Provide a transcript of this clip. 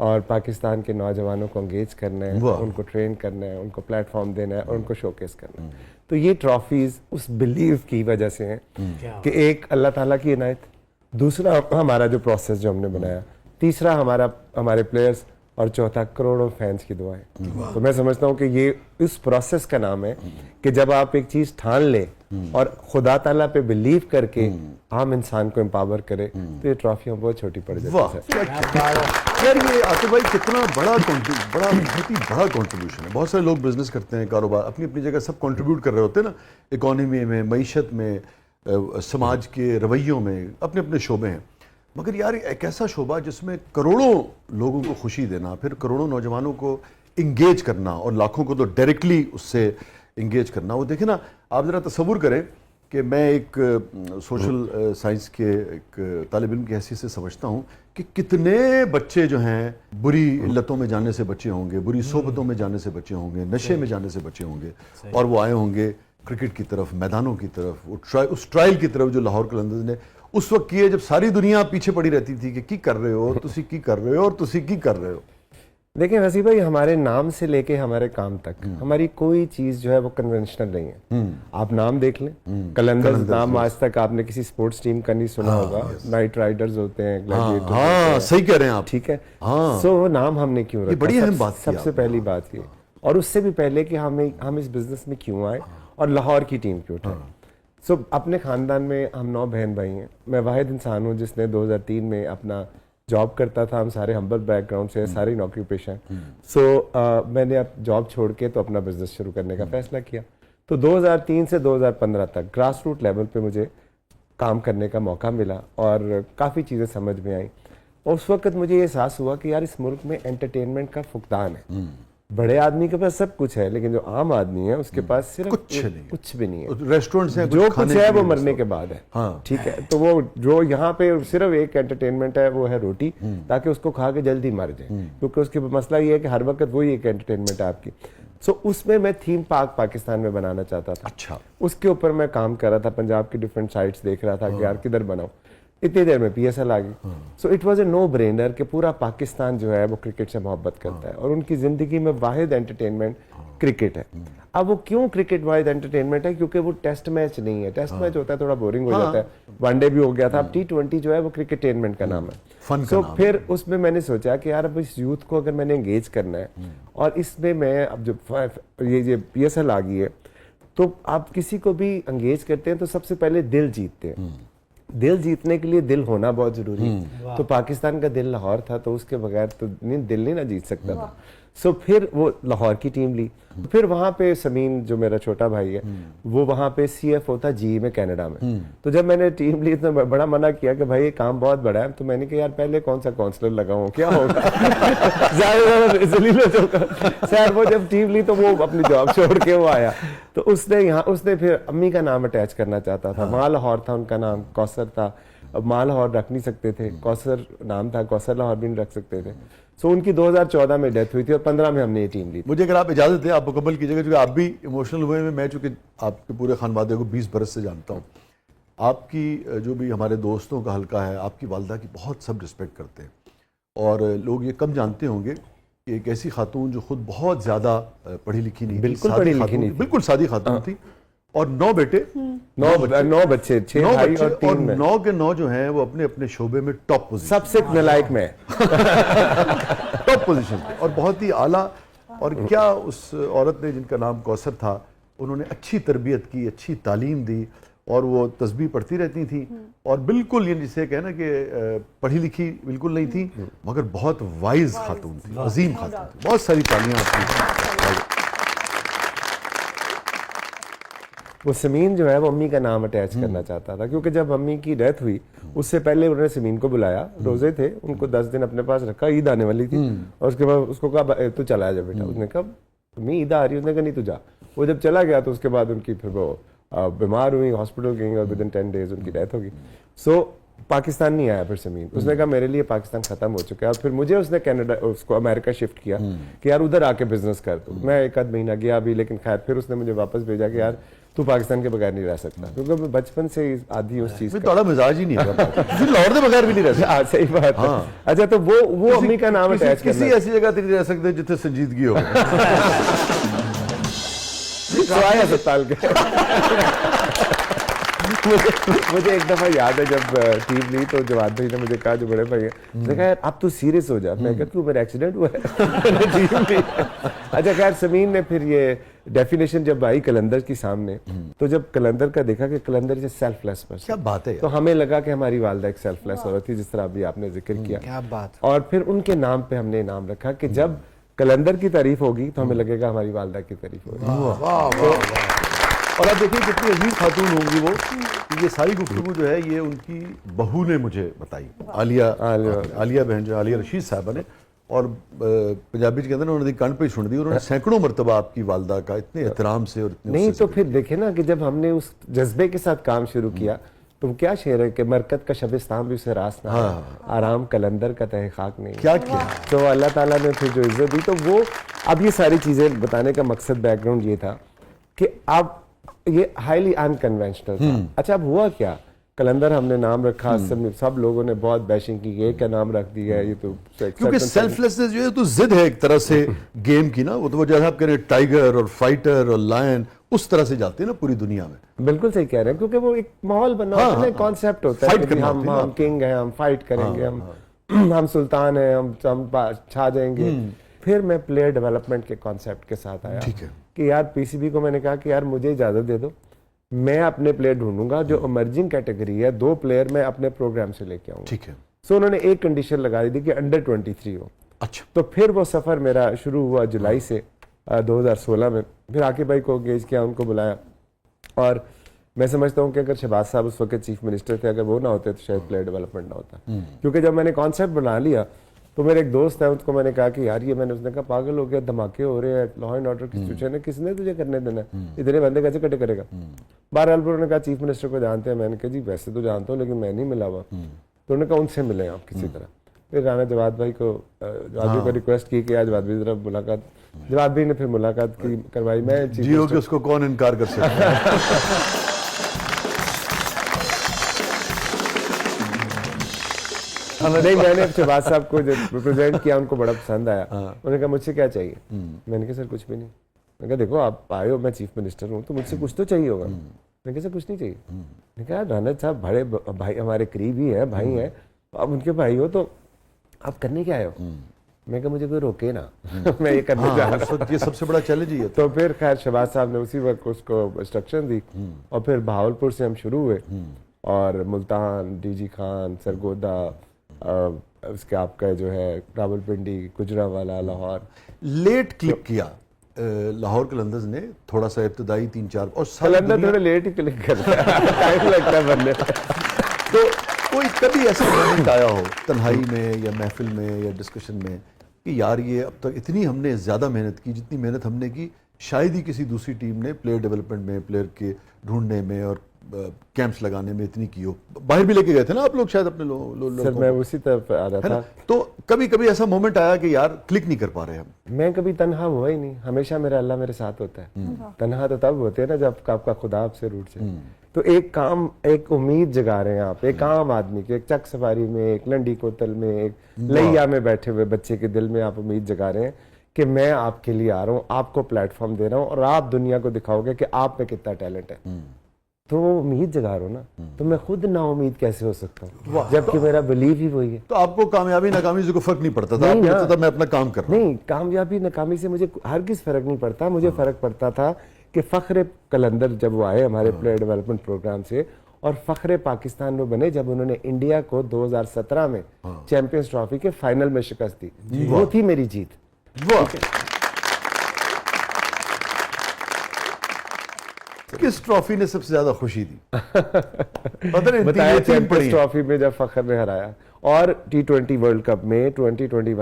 और पाकिस्तान के नौजवानों को एंगेज करना है, उनको ट्रेन करना है, उनको प्लेटफॉर्म देना है और उनको शोकेस करना है। तो ये ट्रॉफीज उस बिलीव की वजह से हैं कि एक अल्लाह ताला की इनायत, दूसरा हमारा जो प्रोसेस जो हमने बनाया, तीसरा हमारे प्लेयर्स और चौथा करोड़ों फैंस की दुआएं। तो मैं समझता हूँ कि ये इस प्रोसेस का नाम है कि जब आप एक चीज ठान ले और खुदा ताला पे बिलीव करके आम इंसान को एम्पावर करे तो ये ट्रॉफियां बहुत छोटी पड़ जाती है। यार ये आतिफ भाई कितना बहुत ही बड़ा कंट्रीब्यूशन है। बहुत सारे लोग बिजनेस करते हैं, कारोबार अपनी अपनी जगह सब कंट्रीब्यूट कर रहे होते हैं ना, इकोनॉमी में, मईशत में, समाज के रवैयों में, अपने अपने शोबे हैं। मगर यार एक ऐसा शोबा जिसमें करोड़ों लोगों को खुशी देना, फिर करोड़ों नौजवानों को इंगेज करना और लाखों को तो डायरेक्टली उससे इंगेज करना, वो देखें ना, आप ज़रा तसव्वुर करें कि मैं एक सोशल साइंस के एक तालिब इल्म की हैसियत से समझता हूँ कि कितने बच्चे जो हैं बुरी इल्लतों में जाने से बचे होंगे, बुरी सोबतों में जाने से बचे होंगे, नशे में जाने से बचे होंगे, और वो आए होंगे क्रिकेट की तरफ, मैदानों की तरफ, उस ट्रायल की तरफ जो लाहौर कलंदर्स ने उस वक्त किए जब सारी दुनिया पीछे पड़ी रहती थी कि की कर रहे हो तुसी, की कर रहे हो और तुसी की कर रहे हो। देखिए वसी भाई, हमारे नाम से लेके हमारे काम तक हमारी कोई चीज जो है वो कन्वेंशनल नहीं है। आप नाम देख लें, कलंदर्स नाम आज तक आपने किसी स्पोर्ट्स टीम का नहीं सुना होगा। नाइट राइडर्स होते हैं, ग्लैडिएटर्स होते हैं। सही कह रहे हैं आप, ठीक है। सो नाम हमने क्यों रखा, बड़ी अहम बात सबसे पहली बात ये, और उससे भी पहले कि हम इस बिजनेस में क्यों आए और लाहौर की टीम क्यों उठाई। सो अपने खानदान में हम 9 बहन भाई हैं। मैं वाहिद इंसान हूँ जिसने 2003 में अपना जॉब करता था। हम सारे हम्बल बैकग्राउंड से, सारी नौकरी पेशा हैं। सो मैंने अब जॉब छोड़ के तो अपना बिजनेस शुरू करने का फैसला किया। तो 2003 से 2015 तक ग्रास रूट लेवल पे मुझे काम करने का मौका मिला और काफ़ी चीज़ें समझ में आई। और उस वक्त मुझे ये एहसास हुआ कि यार इस मुल्क में एंटरटेनमेंट का फुकदान है। बड़े आदमी के पास सब कुछ है, लेकिन जो आम आदमी है उसके पास सिर्फ कुछ भी नहीं है। रेस्टोरेंट्स हैं, जो कुछ है वो मरने के बाद है। हाँ। ठीक है, तो वो जो यहाँ पे सिर्फ एक एंटरटेनमेंट है वो है रोटी, ताकि उसको खा के जल्दी मर जाए, क्योंकि उसके मसला ये है कि हर वक्त वही एक एंटरटेनमेंट है आपकी। सो उसमें मैं थीम पार्क पाकिस्तान में बनाना चाहता था। अच्छा। उसके ऊपर मैं काम कर रहा था, पंजाब की डिफरेंट साइट्स देख रहा था कि यार किधर बनाऊं। इतनी देर में PSL आ गई। So it was a no brainer कि पूरा पाकिस्तान जो है वो क्रिकेट से मोहब्बत करता है और उनकी जिंदगी में वाहिद एंटरटेनमेंट क्रिकेट है। अब वो क्यों क्रिकेट वाइज एंटरटेनमेंट है, क्योंकि वो टेस्ट मैच नहीं है। टेस्ट मैच होता है थोड़ा बोरिंग हो जाता है, वनडे भी हो गया था। अब T20 जो है वो क्रिकेटेनमेंट का नाम है। सो फिर उसमें मैंने सोचा कि यार अब इस यूथ को अगर मैंने एंगेज करना है और इसमें मैं अब जो ये PSL आ गई है, तो आप किसी को भी एंगेज करते हैं तो सबसे पहले दिल जीतते हैं। दिल जीतने के लिए दिल होना बहुत जरूरी है। तो पाकिस्तान का दिल लाहौर था, तो उसके बगैर तो दिल नहीं ना जीत सकता था। सो फिर वो लाहौर की टीम ली। फिर वहां पे समीन जो मेरा छोटा भाई है वो वहां पे CFO था GE में, कनाडा में। तो जब मैंने टीम ली तो बड़ा मना किया कि भाई ये काम बहुत बड़ा है। तो मैंने कहा यार पहले कौन सा काउंसलर लगाऊं, क्या होगा। सर वो जब टीम ली तो वो अपनी जॉब छोड़ के वो आया। तो उसने फिर अम्मी का नाम अटैच करना चाहता था। माँ लाहौर था उनका नाम, कौसर था। अब माँ लाहौर रख नहीं सकते थे, कौसर नाम था, कौसर लाहौर भी नहीं रख सकते थे। सो उनकी 2014 में डेथ हुई थी और 15 में हमने ये टीम ली। मुझे अगर आप इजाजत दें, आप मुकम्मल कीजिएगा, क्योंकि आप भी इमोशनल हुए हैं। मैं चूंकि आपके पूरे खानवादे को 20 बरस से जानता हूँ, आपकी जो भी हमारे दोस्तों का हल्का है, आपकी वालदा की बहुत सब रिस्पेक्ट करते हैं। और लोग ये कम जानते होंगे कि एक ऐसी खातून जो खुद बहुत ज़्यादा पढ़ी लिखी नहीं, बिल्कुल पढ़ी लिखी नहीं, बिल्कुल सादी खातून थी, और 9 बेटे, 9 बच्चे, 6 भाई और 3 में, 9 के 9 जो हैं वो अपने अपने शोबे में टॉप पोजीशन, सबसे नलायक में टॉप पोजीशन पे, और बहुत ही आला। और क्या उस औरत ने जिनका नाम कौसर था, उन्होंने अच्छी तरबियत की, अच्छी तालीम दी, और वो तस्बीह पढ़ती रहती थी। और बिल्कुल ये जिसे कहना कि पढ़ी लिखी बिल्कुल नहीं थी, मगर बहुत वाइज खातून थी, अजीम खातून थी। बहुत सारी तालियां आपकी। वो समीन जो है वो अम्मी का नाम अटैच करना चाहता था, क्योंकि जब अम्मी की डेथ हुई उससे पहले उन्होंने समीन को बुलाया, रोजे थे, उनको 10 दिन अपने पास रखा, ईद आने वाली थी, और उसके बाद उसको कहा तू चला जा बेटा। उसने कहा अम्मी ईद आ रही है, उसने कहा नहीं तू जा। वो जब चला गया तो उसके बाद उनकी फिर वो बीमार हुई, हॉस्पिटल गई और विद इन 10 डेज उनकी डेथ होगी। सो पाकिस्तान नहीं आया फिर समीन। उसने कहा मेरे लिए पाकिस्तान खत्म हो चुका है। और फिर मुझे उसने कनाडा, उसको अमेरिका शिफ्ट किया कि यार उधर आके बिजनेस कर। तो मैं 1 आध महीना गया भी, लेकिन खैर फिर उसने मुझे वापस भेजा कि यार तू पाकिस्तान के बगैर नहीं रह सकता, क्योंकि मैं बचपन से ही आदी हूँ उस चीज मैं थोड़ा मिजाज ही नहीं है लाहौर के बगैर भी नहीं रह सकता। हाँ सही बात है। अच्छा तो वो अम्मी का नाम अटैच किसी करना ऐसी जगह नहीं रह सकते जितने संजीदगी हो। सवाए अस्पताल के मुझे एक दफा याद है जब टीम ली तो जवाद भाई ने मुझे कहा, जो बड़े भाई है, उसने कहा यार अब तू सीरियस हो जा। मैं कहा क्यों, मेरा एक्सीडेंट हुआ है। टीम ली। अच्छा खैर समीन ने फिर ये डेफिनेशन जब आई कलंदर की सामने, तो जब कलंदर का देखा कि कलंदर इज सेल्फलेस पर्सन, क्या बात है यार। तो हमें लगा कि हमारी वालदा एक सेल्फलेस औरत थी, जिस तरह अभी आपने जिक्र किया। क्या बात। और फिर उनके नाम पे हमने इनाम रखा कि जब कलंदर की तारीफ होगी तो हमें लगेगा हमारी वालदा की तारीफ होगी। और आप देखिए कितनी अजीज खातून होंगी वो, ये सारी गुफ्तगू जो है ये उनकी बहू ने मुझे बताई, आलिया बहन जो आलिया रशीद साहबा ने। और पंजाबी के अंदर उन्होंने कान पे सुन दी, उन्होंने सैकड़ों मरतबा आपकी वालदा का इतने एहतराम से और इतने नहीं तो फिर देखे ना कि जब हमने उस जज्बे के साथ काम शुरू किया तो वो क्या शेर है कि मरकत का शबिस्तान भी उसे रास ना है, आराम कलंदर का तहखाक नहीं। क्या किया तो अल्लाह ताला ने फिर जो इज्जत दी, तो वो अब ये सारी चीजें बताने का मकसद बैकग्राउंड ये था कि अब ये हाईली अनकन्वेंशनल था। अच्छा अब हुआ क्या, कलंदर हमने नाम रखा, सब लोगों ने बहुत बैशिंग की, ये क्या नाम रख दिया है, ये तो क्योंकि सेल्फलेसनेस जो है तो जिद है एक तरह से गेम की ना, वो तो जैसे आप कह रहे हैं टाइगर और फाइटर और लायन उस तरह से जाते हैं ना पूरी दुनिया में। बिल्कुल सही कह रहे हैं, क्योंकि वो एक माहौल बना होता है, कॉन्सेप्ट होता है कि हम किंग हैं, हम फाइट करेंगे, हम सुल्तान हैं, हम छा जाएंगे। फिर मैं प्लेयर डेवलपमेंट के कॉन्सेप्ट के साथ आया, ठीक है, कि यार पीसीबी को मैंने कहा कि यार मुझे इजाजत दे दो, मैं अपने प्लेयर ढूंढूंगा जो इमर्जिंग कैटेगरी है, 2 प्लेयर मैं अपने प्रोग्राम से लेके आऊंगा। ठीक है। सो उन्होंने एक कंडीशन लगा दी कि अंडर 23 हो। अच्छा। तो फिर वो सफर मेरा शुरू हुआ जुलाई से 2016 में। फिर आकिब भाई को एंगेज किया, उनको बुलाया, और मैं समझता हूँ कि अगर शहबाज साहब उस वक्त चीफ मिनिस्टर थे, अगर वो ना होते तो शायद प्लेयर डेवलपमेंट ना होता। क्योंकि जब मैंने कॉन्सेप्ट बना लिया तो मेरे एक दोस्त है, उसको मैंने कहा कि यार ये मैंने, उसने कहा पागल हो गया, धमाके हो रहे हैं, लॉ एंड ऑर्डर की सिचुएशन है, किसने तुझे करने देना है, इतने बंदे कैसे इकट्ठे करेगा। बहरहाल उन्होंने कहा चीफ मिनिस्टर को जानते हैं, मैंने कहा जी वैसे तो जानता हूँ लेकिन मैं नहीं मिला हुआ। तो उन्होंने कहा उनसे मिले आप किसी तरह। फिर राना जवाद भाई को रिक्वेस्ट की कि आज जवाद भाई जरा मुलाकात, जवाद भाई ने फिर मुलाकात की करवाई। मैं जियो के उसको कौन इनकार कर सकता है। नहीं मैंने शहबाज साहब को जब रिप्रेजेंट किया, उनको बड़ा पसंद आया। उन्होंने कहा मुझसे क्या चाहिए, मैंने कहा सर कुछ भी नहीं। मैंने कहा देखो आप आए हो, मैं चीफ मिनिस्टर हूँ, तो मुझसे कुछ तो चाहिए होगा। मैंने कहा सर कुछ नहीं चाहिए। मैंने कहा राना साहब बड़े भाई हमारे करीबी हैं, भाई हैं, आप उनके भाई हो, तो आप करने क्या आए हो। मैं कहा मुझे कोई रोके ना, मैं ये करने जा रहा हूँ। ये सबसे बड़ा चैलेंज ही है। तो फिर खैर शहबाज साहब ने उसी वक्त उसको इंस्ट्रक्शन दी, और फिर बहावलपुर से हम शुरू हुए, और मुल्तान, डीजी खान, सरगोदा, उसके आपका जो है रावलपिंडी, गुजरांवाला, लाहौर। लेट क्लिक किया लाहौर कलंदर्स ने, थोड़ा सा इब्तदाई 3-4 और कलंदर थोड़ा लेट ही क्लिक करता है, टाइम लगता है बनने। तो कोई कभी ऐसा मोमेंट आया हो तन्हाई में या महफिल में या डिस्कशन में कि यार ये अब तक इतनी हमने ज़्यादा मेहनत की जितनी मेहनत हमने की शायद ही किसी दूसरी टीम ने प्लेयर डेवलपमेंट में, प्लेयर के ढूंढने में और कैंप्स लगाने में इतनी की हो। बाहर भी लेके गए थे ना आप लोग शायद अपने लोग। सर मैं उसी तरफ आ रहा था। तो कभी कभी ऐसा मोमेंट आया कि यार क्लिक नहीं कर पा रहे हम। मैं कभी तन्हा हुआ ही नहीं, हमेशा मेरा अल्लाह मेरे साथ होता है। तन्हा तो तब होते हैं ना जब आपका खुदा आपसे रूठ जाए। तो एक काम, एक उम्मीद जगा रहे हैं आप, एक आम आदमी की, एक चक सवारी में, एक लंडी कोतल में, एक लैया में बैठे हुए बच्चे के दिल में आप उम्मीद जगा रहे हैं कि मैं आपके लिए आ रहा हूँ, आपको प्लेटफॉर्म दे रहा हूँ, और आप दुनिया को दिखाओगे कि आप में कितना टैलेंट है। तो वो उम्मीद जगा रहा हूँ ना, तो मैं खुद ना उम्मीद कैसे हो सकता हूँ, जबकि मेरा बिलीव ही वही है। तो आपको कामयाबी नाकामी से कोई फर्क नहीं पड़ता था, आपको लगता था मैं अपना काम कर रहा हूँ। नहीं, कामयाबी नाकामी से मुझे हरगिज़ फर्क नहीं पड़ता। मुझे फर्क पड़ता था कि फख्र कलंदर जब वो आए हमारे प्लेयर डेवलपमेंट प्रोग्राम से, और फख्र पाकिस्तान वो बने जब उन्होंने इंडिया को 2017 में चैंपियंस ट्रॉफी के फाइनल में शिकस्त दी। वो थी मेरी जीत। किस ट्रॉफी ने सबसे ज्यादा खुशी दी? पता नहीं, बताया चैंपियंस ट्रॉफी में जब फख्र ने हराया, और T20 वर्ल्ड कप में 2021